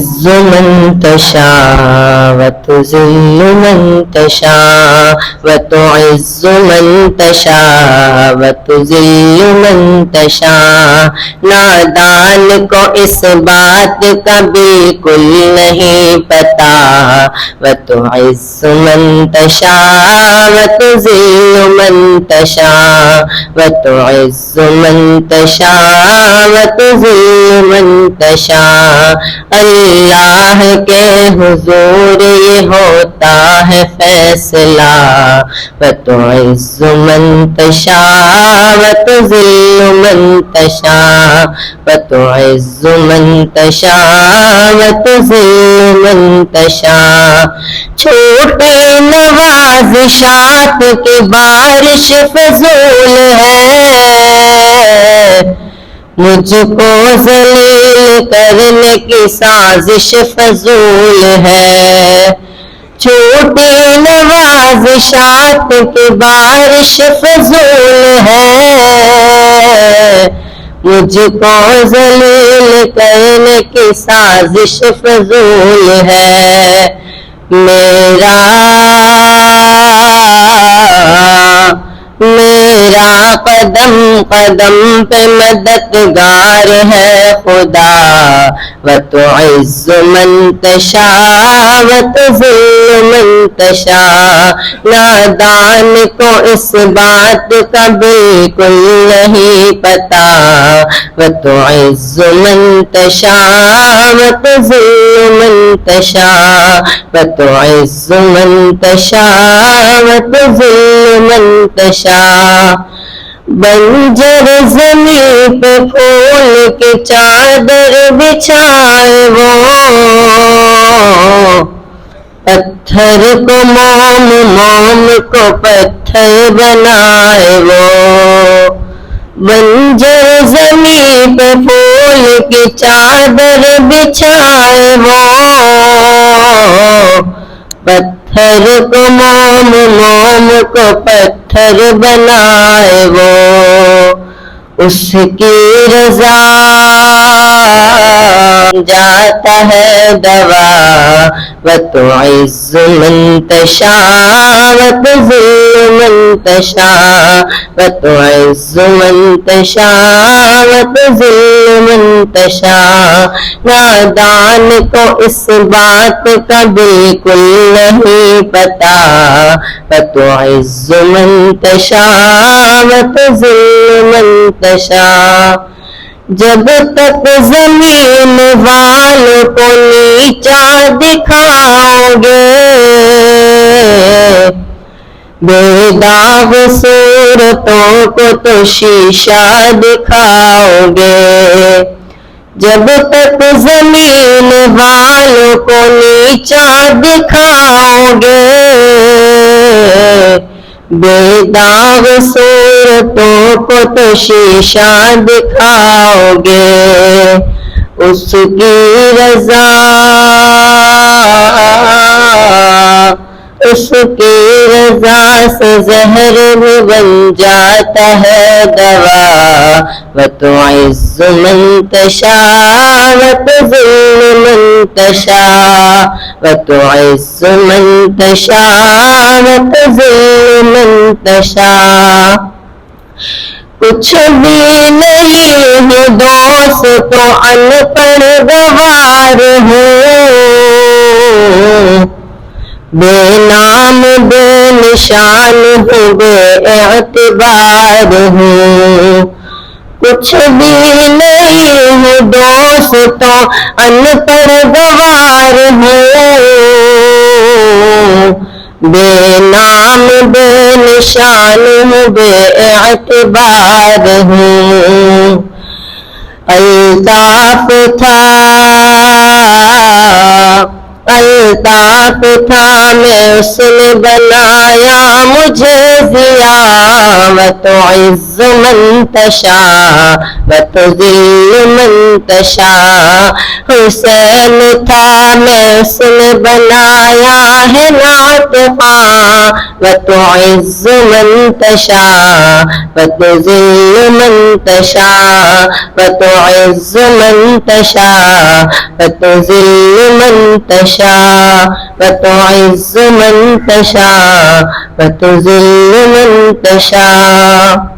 تعز من تشاء وتذل من تشاء وتعز من تشاء وتذل من تشاء. نادان کو اس بات کا بالکل نہیں پتا. وتعز من تشاء وتذل من تشاء وتعز من تشاء وتذل من تشاء. اللہ کے حضور یہ ہوتا ہے فیصلہ. وتعز من تشاء وتذل من تشاء وتعز من تشاء وتذل من تشاء. چھوٹی نوازشات کی بارش فضول ہے. مجھ کو ذلیل کرنے کی سازش فضول ہے. چھوٹی نوازشات کی بارش فضول ہے. مجھ کو ذلیل کرنے کی سازش فضول ہے. میرا قدم قدم پہ مددگار ہے خدا. وتعز من تشاء وتذل من تشاء. نادان کو اس بات کا بالکل نہیں پتا. وتعز من تشاء وتذل من تشاء وتعز من تشاء وتذل من تشاء. بنجر زمین پہ پھول کی چادر بچھائے وہ. پتھر کو موم موم کو پتھر بنائے وہ. بنجر زمین پہ پھول کی چادر بچھائے وہ. پتھر کو موم موم کو پتھر بنائے وہ. اس کی رضا جاتا ہے دوا. وتعز من تشاء وتذل من تشاء وتعز من تشاء وتذل من تشاء. نادان کو اس بات کا بالکل نہیں پتا. وتعز من تشاء وتذل من تشاء. جب تک زمین والوں کو نیچا دکھاؤ گے. بے داغ صورتوں کو تو شیشہ دکھاؤ گے. جب تک زمین والوں کو نیچا دکھاؤ گے. بے داغ صورتوں کو تو شیشہ دکھاؤ گے. اس کی رضا اس کی رضا سے زہر بھی بن جاتا ہے دوا. وتعز من تشاء وتذل من تشاء وتعز من تشاء وتذل من تشاء. کچھ بھی نہیں ہے دوست تو ان پڑھ گوار ہوں. بے نام بے نشان ہوں بے اعتبار ہوں. کچھ بھی نہیں ہے دوست تو ان پڑھ گوار ہوں. بے نام بے نشان ہوں بے اعتبار ہوں. الطاف تھا میں اس نے بنایا مجھے ضیا. وتعز من تشاء وتذل من تشاء. حسین تھا میں اس نے بنایا ہے ناطقاں. وتعز من تشاء وتذل من تشاء. وتعز من تشاء وتذل من تشاء. وتعز من تشاء وتذل من تشاء.